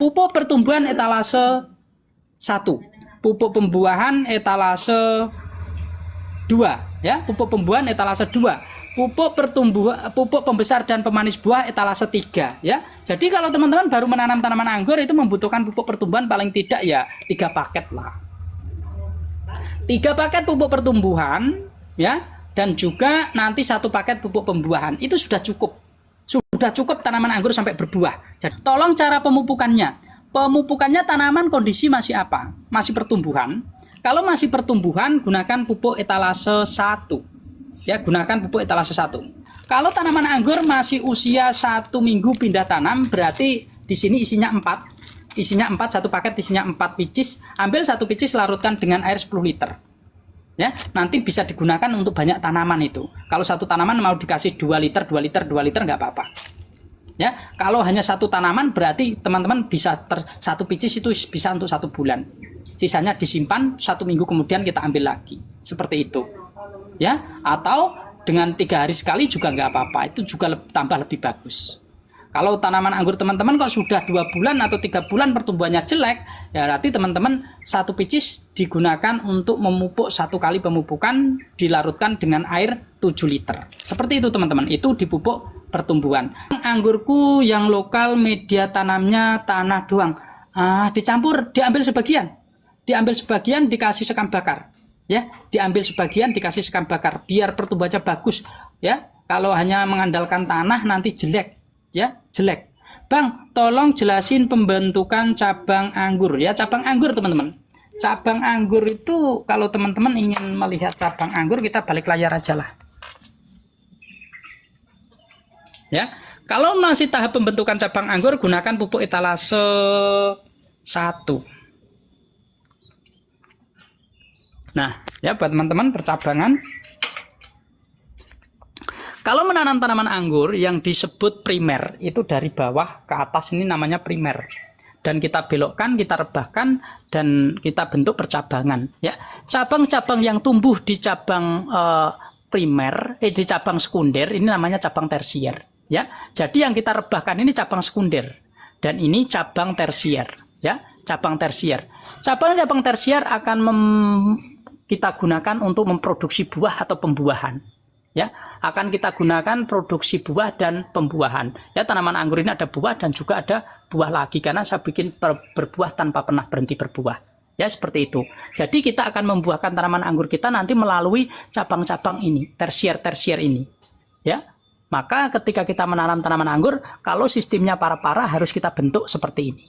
Pupuk pertumbuhan etalase 1, pupuk pembuahan etalase 2, ya, pupuk pembuahan etalase 2, pupuk pembesar dan pemanis buah etalase 3, ya. Jadi kalau teman-teman baru menanam tanaman anggur itu membutuhkan pupuk pertumbuhan paling tidak ya 3 paket lah. 3 paket pupuk pertumbuhan, ya, dan juga nanti 1 paket pupuk pembuahan. Itu sudah cukup. Sudah cukup tanaman anggur sampai berbuah. Jadi tolong cara pemupukannya. Pemupukannya tanaman kondisi masih apa? Masih pertumbuhan. Kalau masih pertumbuhan, gunakan pupuk etalase 1. Ya, gunakan pupuk etalase 1. Kalau tanaman anggur masih usia 1 minggu pindah tanam, berarti di sini isinya 4. Isinya 4, 1 paket isinya 4 picis. Ambil 1 picis, larutkan dengan air 10 liter. Ya, nanti bisa digunakan untuk banyak tanaman itu. Kalau 1 tanaman mau dikasih 2 liter, 2 liter, 2 liter nggak apa-apa. Ya, kalau hanya 1 tanaman berarti teman-teman bisa 1 picis itu bisa untuk 1 bulan. Sisanya disimpan 1 minggu kemudian kita ambil lagi. Seperti itu. Ya, atau dengan 3 hari sekali juga nggak apa-apa. Itu juga tambah lebih bagus. Kalau tanaman anggur teman-teman kok sudah 2 bulan atau 3 bulan pertumbuhannya jelek, ya berarti teman-teman 1 picis digunakan untuk memupuk 1 kali pemupukan dilarutkan dengan air 7 liter. Seperti itu teman-teman, itu dipupuk pertumbuhan. Anggurku yang lokal media tanamnya tanah doang. Dicampur, diambil sebagian. Diambil sebagian dikasih sekam bakar. Ya, diambil sebagian dikasih sekam bakar biar pertumbuhannya bagus, ya. Kalau hanya mengandalkan tanah nanti jelek. Ya, jelek. Bang, tolong jelasin pembentukan cabang anggur. Ya, cabang anggur teman-teman. Cabang anggur itu kalau teman-teman ingin melihat cabang anggur, kita balik layar aja lah. Ya, kalau masih tahap pembentukan cabang anggur, gunakan pupuk etalase 1. Nah, ya buat teman-teman percabangan. Kalau menanam tanaman anggur yang disebut primer, itu dari bawah ke atas ini namanya primer. Dan kita belokkan, kita rebahkan, dan kita bentuk percabangan. Ya, cabang-cabang yang tumbuh di cabang primer, di cabang sekunder, ini namanya cabang tersier. Ya, jadi yang kita rebahkan ini cabang sekunder, dan ini cabang tersier. Ya, cabang tersier. Cabang-cabang tersier akan kita gunakan untuk memproduksi buah atau pembuahan. Ya, akan kita gunakan produksi buah dan pembuahan. Ya, tanaman anggur ini ada buah dan juga ada buah lagi karena saya bikin berbuah tanpa pernah berhenti berbuah. Ya, seperti itu. Jadi kita akan membuahkan tanaman anggur kita nanti melalui cabang-cabang ini, tersier-tersier ini. Ya, maka ketika kita menanam tanaman anggur, kalau sistemnya parah-parah harus kita bentuk seperti ini.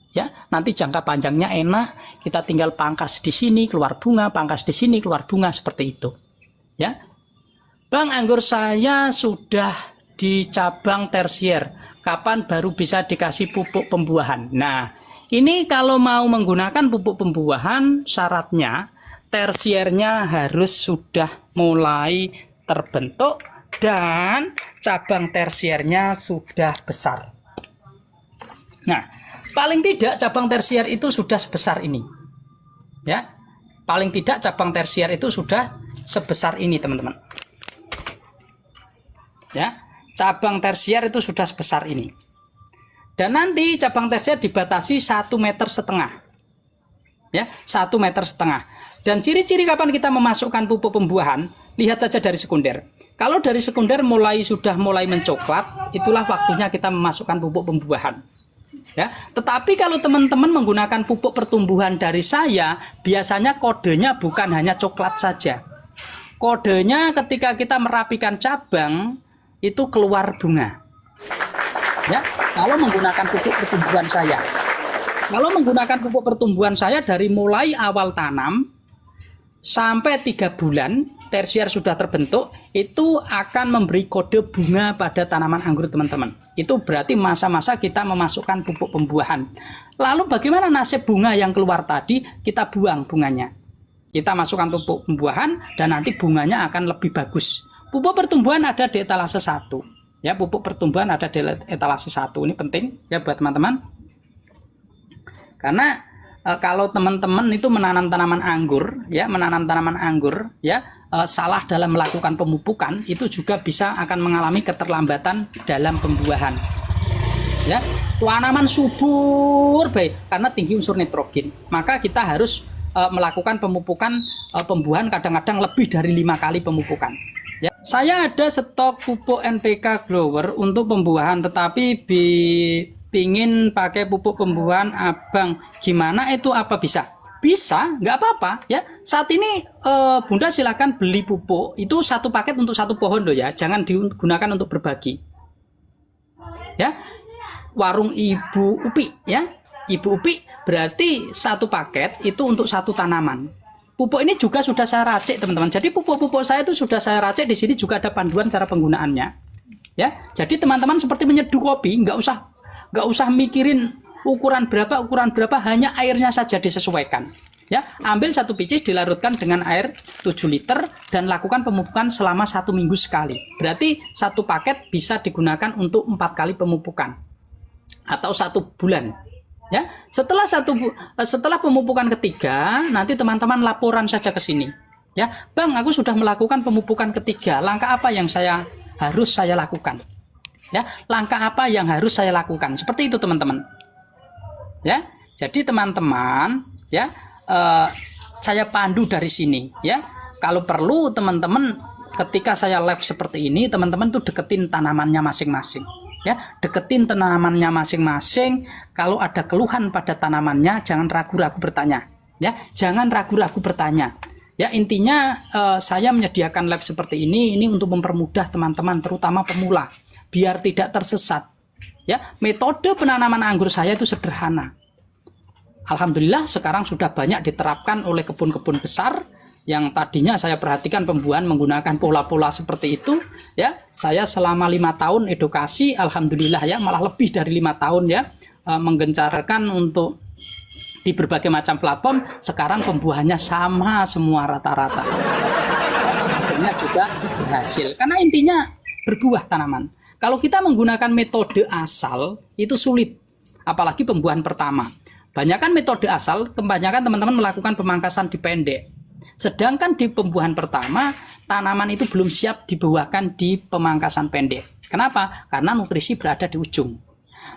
Ya, nanti jangka panjangnya enak, kita tinggal pangkas di sini keluar bunga, pangkas di sini keluar bunga seperti itu. Ya. Bang, anggur saya sudah di cabang tersier. Kapan baru bisa dikasih pupuk pembuahan? Nah, ini kalau mau menggunakan pupuk pembuahan, syaratnya tersiernya harus sudah mulai terbentuk dan cabang tersiernya sudah besar. Nah, paling tidak cabang tersier itu sudah sebesar ini. Ya, paling tidak cabang tersier itu sudah sebesar ini, teman-teman. Ya, cabang tersier itu sudah sebesar ini. Dan nanti cabang tersier dibatasi 1,5 meter. Ya, 1,5 meter. Dan ciri-ciri kapan kita memasukkan pupuk pembuahan, lihat saja dari sekunder. Kalau dari sekunder sudah mulai mencoklat, itulah waktunya kita memasukkan pupuk pembuahan. Ya, tetapi kalau teman-teman menggunakan pupuk pertumbuhan dari saya, biasanya kodenya bukan hanya coklat saja. Kodenya ketika kita merapikan cabang, itu keluar bunga. Ya, kalau menggunakan pupuk pertumbuhan saya. Kalau menggunakan pupuk pertumbuhan saya dari mulai awal tanam sampai 3 bulan tersier sudah terbentuk, itu akan memberi kode bunga pada tanaman anggur teman-teman. Itu berarti masa-masa kita memasukkan pupuk pembuahan. Lalu bagaimana nasib bunga yang keluar tadi? Kita buang bunganya. Kita masukkan pupuk pembuahan dan nanti bunganya akan lebih bagus. Pupuk pertumbuhan ada di etalase 1. Ya, pupuk pertumbuhan ada di etalase 1. Ini penting ya buat teman-teman. Karena kalau teman-teman itu menanam tanaman anggur, ya, salah dalam melakukan pemupukan, itu juga bisa akan mengalami keterlambatan dalam pembuahan. Ya, tanaman subur baik karena tinggi unsur nitrogen. Maka kita harus melakukan pemupukan pembuahan kadang-kadang lebih dari 5 kali pemupukan. Ya, saya ada stok pupuk NPK Grower untuk pembuahan, tetapi pingin pakai pupuk pembuahan abang. Gimana itu, apa bisa? Bisa, nggak apa-apa ya. Saat ini Bunda silakan beli pupuk itu 1 paket untuk 1 pohon loh ya. Jangan digunakan untuk berbagi. Ya, warung Ibu Upi ya. Ibu Upi berarti 1 paket itu untuk 1 tanaman. Pupuk ini juga sudah saya racik teman-teman. Jadi pupuk-pupuk saya itu sudah saya racik. Di sini juga ada panduan cara penggunaannya. Ya, jadi teman-teman seperti menyeduh kopi, nggak usah mikirin ukuran berapa, hanya airnya saja disesuaikan. Ya, ambil 1 picis dilarutkan dengan air 7 liter dan lakukan pemupukan selama 1 minggu sekali. Berarti 1 paket bisa digunakan untuk 4 kali pemupukan atau 1 bulan. Ya, setelah pemupukan ketiga, nanti teman-teman laporan saja ke sini. Ya, Bang, aku sudah melakukan pemupukan ketiga. Langkah apa yang harus saya lakukan? Ya, langkah apa yang harus saya lakukan? Seperti itu, teman-teman. Ya, jadi teman-teman, ya, saya pandu dari sini. Ya, kalau perlu teman-teman, ketika saya live seperti ini, teman-teman tuh deketin tanamannya masing-masing. Ya, deketin tanamannya masing-masing. Kalau ada keluhan pada tanamannya, jangan ragu-ragu bertanya. Ya, jangan ragu-ragu bertanya. Ya, intinya saya menyediakan lab seperti ini untuk mempermudah teman-teman, terutama pemula, biar tidak tersesat. Ya, metode penanaman anggur saya itu sederhana. Alhamdulillah sekarang sudah banyak diterapkan oleh kebun-kebun besar. Yang tadinya saya perhatikan pembuahan menggunakan pola-pola seperti itu, ya, saya selama 5 tahun edukasi, alhamdulillah ya, malah lebih dari 5 tahun ya, menggencarkan untuk di berbagai macam platform. Sekarang pembuahannya sama semua rata-rata. Akhirnya juga berhasil, karena intinya berbuah tanaman. Kalau kita menggunakan metode asal itu sulit, apalagi pembuahan pertama. Kebanyakan metode asal, kebanyakan teman-teman melakukan pemangkasan di pendek. Sedangkan di pembuahan pertama, tanaman itu belum siap dibuahkan di pemangkasan pendek. Kenapa? Karena nutrisi berada di ujung.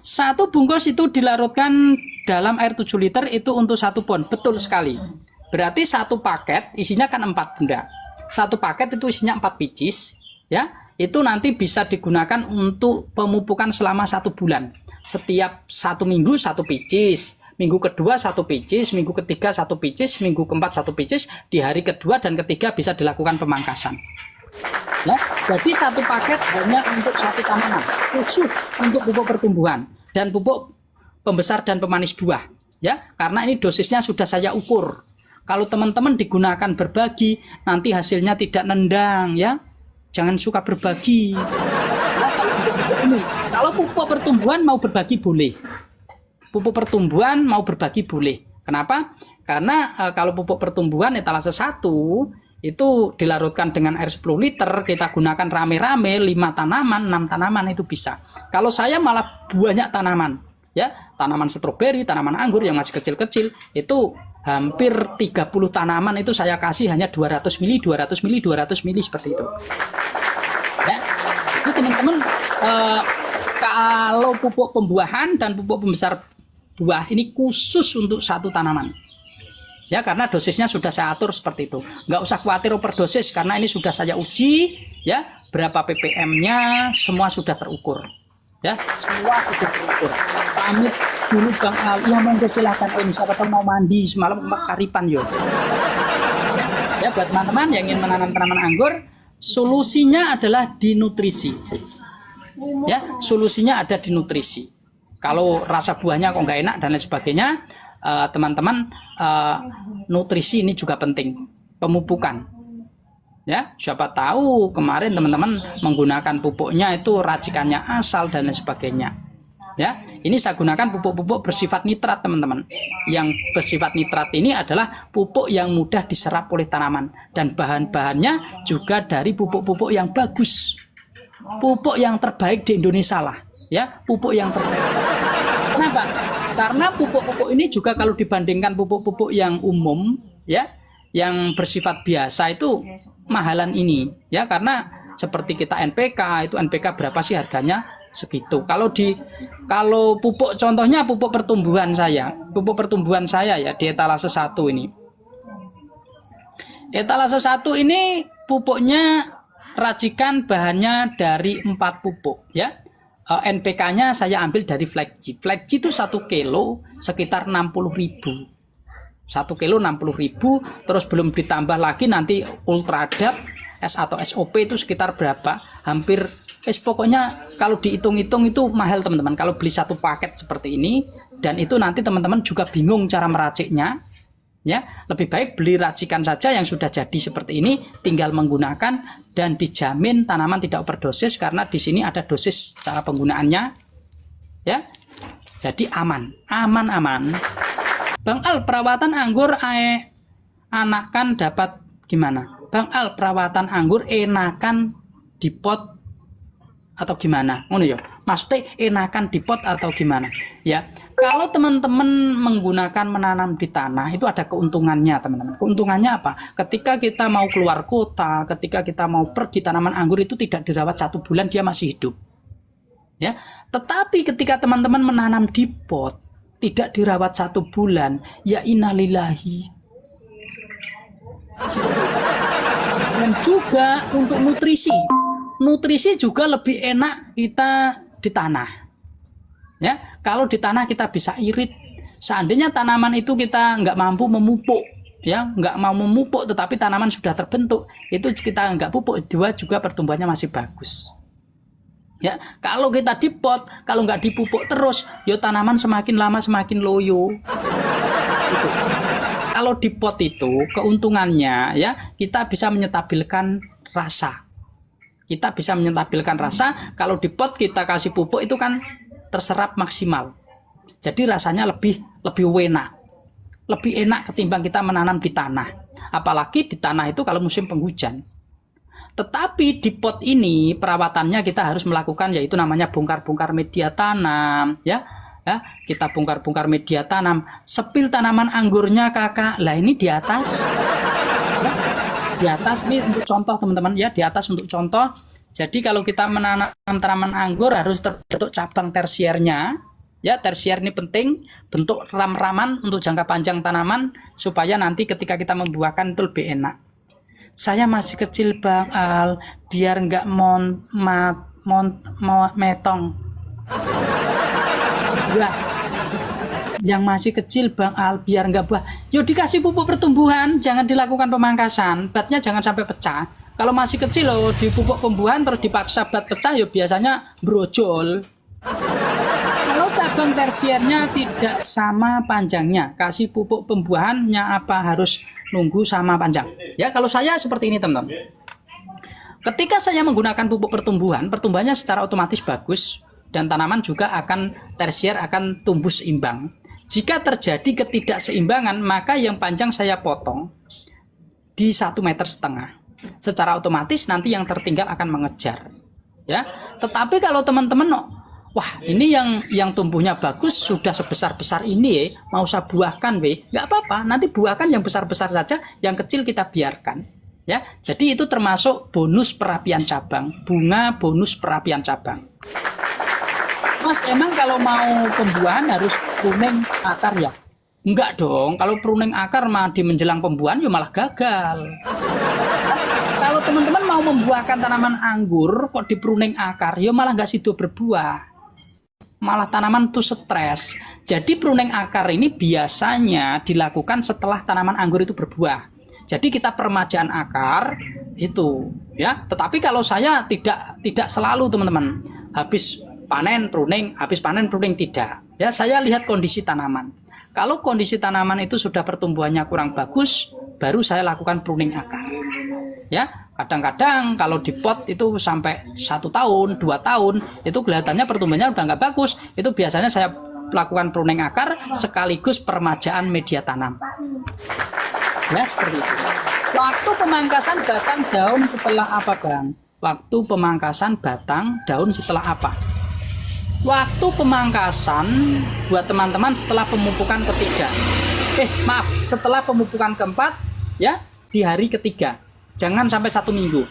1 bungkus itu dilarutkan dalam air 7 liter itu untuk 1 pohon. Betul sekali. Berarti 1 paket isinya kan 4 bunda. 1 paket itu isinya 4 picis. Ya, itu nanti bisa digunakan untuk pemupukan selama 1 bulan. Setiap 1 minggu 1 picis. Minggu kedua 1 picis, minggu ketiga 1 picis, minggu keempat 1 picis, di hari kedua dan ketiga bisa dilakukan pemangkasan. Ya, jadi 1 paket hanya untuk 1 tanaman, khusus untuk pupuk pertumbuhan dan pupuk pembesar dan pemanis buah. Ya, karena ini dosisnya sudah saya ukur. Kalau teman-teman digunakan berbagi, nanti hasilnya tidak nendang ya. Jangan suka berbagi. Ya, kalau pupuk pertumbuhan mau berbagi boleh. Pupuk pertumbuhan mau berbagi boleh. Kenapa? Karena kalau pupuk pertumbuhan etalase 1 itu dilarutkan dengan air 10 liter, kita gunakan rame-rame 5 tanaman, 6 tanaman itu bisa. Kalau saya malah banyak tanaman, ya, tanaman stroberi, tanaman anggur yang masih kecil-kecil, itu hampir 30 tanaman itu saya kasih hanya 200 mili, 200 mili, 200 mili seperti itu. Ya, itu teman-teman, kalau pupuk pembuahan dan pupuk pembesar buah ini khusus untuk 1 tanaman. Ya, karena dosisnya sudah saya atur seperti itu. Nggak usah khawatir overdosis karena ini sudah saya uji ya, berapa ppm-nya semua sudah terukur. Ya, semua sudah terukur. Pamit dulu Bang Ali, ya monggo silakan siapa tahu mau mandi semalam karipan yo. Ya, buat teman-teman yang ingin menanam tanaman anggur, solusinya adalah di nutrisi. Ya, solusinya ada di nutrisi. Kalau rasa buahnya kok nggak enak dan lain sebagainya, teman-teman, nutrisi ini juga penting. Pemupukan. Ya, siapa tahu kemarin teman-teman menggunakan pupuknya itu racikannya asal dan lain sebagainya. Ya, ini saya gunakan pupuk-pupuk bersifat nitrat, teman-teman. Yang bersifat nitrat ini adalah pupuk yang mudah diserap oleh tanaman dan bahan-bahannya juga dari pupuk-pupuk yang bagus. Pupuk yang terbaik di Indonesia lah. Ya, pupuk yang terbaik. Kenapa? Karena pupuk-pupuk ini juga kalau dibandingkan pupuk-pupuk yang umum, ya, yang bersifat biasa itu mahalan ini, ya, karena seperti kita NPK itu NPK berapa sih harganya? segitu. Kalau pupuk, contohnya pupuk pertumbuhan saya ya di etalase 1 ini. Etalase 1 ini pupuknya racikan bahannya dari 4 pupuk ya. NPK-nya saya ambil dari Flexgy. Flexgy itu 1 kilo sekitar 60.000. 1 kilo 60.000, terus belum ditambah lagi nanti Ultradap S atau SOP itu sekitar berapa? Hampir pokoknya kalau dihitung-hitung itu mahal teman-teman. Kalau beli 1 paket seperti ini, dan itu nanti teman-teman juga bingung cara meraciknya. Ya, lebih baik beli racikan saja yang sudah jadi seperti ini, tinggal menggunakan dan dijamin tanaman tidak overdosis karena di sini ada dosis cara penggunaannya. Ya. Jadi aman. Bang Al, perawatan anggur anakan dapat gimana? Bang Al, perawatan anggur enakan di pot atau gimana? Ngono ya. Maksudnya enakan di pot atau gimana? Ya, kalau teman-teman menggunakan menanam di tanah itu ada keuntungannya, teman-teman. Keuntungannya apa? Ketika kita mau keluar kota, ketika kita mau pergi, tanaman anggur itu tidak dirawat 1 bulan dia masih hidup. Ya, tetapi ketika teman-teman menanam di pot tidak dirawat 1 bulan, ya innalillahi. Dan juga untuk nutrisi juga lebih enak kita di tanah. Ya, kalau di tanah kita bisa irit. Seandainya tanaman itu kita nggak mampu memupuk, ya nggak mau memupuk, tetapi tanaman sudah terbentuk, itu kita nggak pupuk, juga pertumbuhannya masih bagus. Ya, kalau kita di pot, kalau nggak dipupuk terus, yo tanaman semakin lama semakin loyo. Gitu. Kalau di pot itu keuntungannya ya kita bisa menyetabilkan rasa. Kalau di pot kita kasih pupuk itu kan terserap maksimal. Jadi rasanya lebih enak. Lebih enak ketimbang kita menanam di tanah. Apalagi di tanah itu kalau musim penghujan. Tetapi di pot ini perawatannya kita harus melakukan yaitu namanya bongkar-bongkar media tanam ya. Kita bongkar-bongkar media tanam, sepil tanaman anggurnya kakak. Lah ini di atas. Ya, di atas ini untuk contoh teman-teman ya, di atas untuk contoh. Jadi kalau kita menanam tanaman anggur harus terbentuk cabang tersiernya. Ya, tersier ini penting, bentuk ram-raman untuk jangka panjang tanaman supaya nanti ketika kita membuahkan itu lebih enak. Saya masih kecil Bang Al, biar nggak metong. Wah, yang masih kecil Bang Al, biar nggak buah. Yo dikasih pupuk pertumbuhan, jangan dilakukan pemangkasan, batnya jangan sampai pecah. Kalau masih kecil loh, di pupuk pembuahan terus dipaksa bat pecah, yo biasanya brojol. Kalau cabang tersiernya tidak sama panjangnya, kasih pupuk pembuahannya apa harus nunggu sama panjang? Ya, kalau saya seperti ini teman-teman. Ketika saya menggunakan pupuk pertumbuhannya secara otomatis bagus dan tanaman juga akan tersier akan tumbuh seimbang. Jika terjadi ketidakseimbangan, maka yang panjang saya potong di 1,5 meter. Secara otomatis nanti yang tertinggal akan mengejar. Ya, tetapi kalau teman-teman wah ini yang tumbuhnya bagus sudah sebesar-besar ini mau saya buahkan nggak apa-apa, nanti buahkan yang besar-besar saja, yang kecil kita biarkan ya. Jadi itu termasuk bonus perapian cabang, bunga bonus perapian cabang. Mas, emang kalau mau pembuahan harus pruning akar ya? Enggak dong, kalau pruning akar mah di menjelang pembuahan ya malah gagal. Kalau teman-teman mau membuahkan tanaman anggur kok di pruning akar ya malah nggak sido berbuah, malah tanaman tuh stres. Jadi pruning akar ini biasanya dilakukan setelah tanaman anggur itu berbuah. Jadi kita peremajaan akar itu ya. Tetapi kalau saya tidak selalu teman-teman. Habis panen pruning tidak. Ya, saya lihat kondisi tanaman. Kalau kondisi tanaman itu sudah pertumbuhannya kurang bagus, baru saya lakukan pruning akar. Ya, kadang-kadang kalau di pot itu sampai 1 tahun, 2 tahun, itu kelihatannya pertumbuhannya udah nggak bagus. Itu biasanya saya lakukan pruning akar sekaligus peremajaan media tanam. Ya, seperti itu. Waktu pemangkasan batang daun setelah apa, Bang? Waktu pemangkasan batang daun setelah apa? Waktu pemangkasan buat teman-teman setelah pemupukan ketiga. Setelah pemupukan keempat ya, di hari ketiga. Jangan sampai 1 minggu.